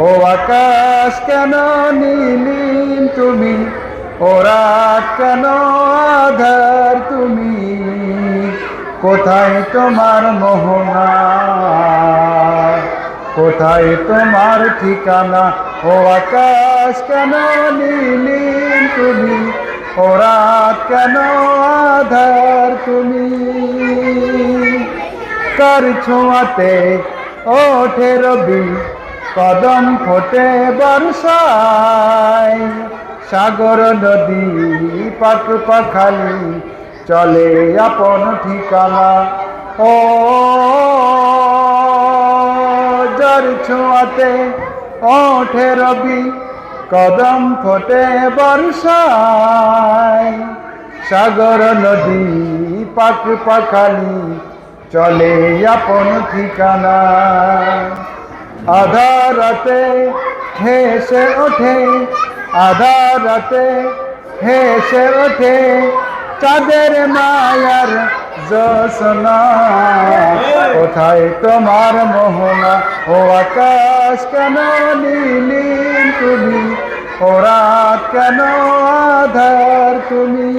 ও আকাশ কেন নীলিম তুমি, ও রাত কেন আধার তুমি, কোথায় তোমার মোহনা, কোথায় তোমার ঠিকানা। ও আকাশ কেন নীলিম তুমি, ও রাত কেন আধার তুমি, কার ছোঁয়াতে ওঠে রবি, কদম ফোটে বর্ষায়, সাগর নদী পাখ পাখালি চলে আপন ঠিকানা। ও যার ছোঁয়াতে ওঠে রবি, কদম ফোটে বর্ষায়, সাগর নদী পাখ পাখালি চলে আপন ঠিকানা। আধা রাতে হেসে ওঠে, আধা রাতে হেসে ওঠে চাঁদের মায়ার জোছনা, কোথায় তোমার মোহনা। ও আকাশ কেন নীলিম তুমি, ও রাত কেন আধার তুমি।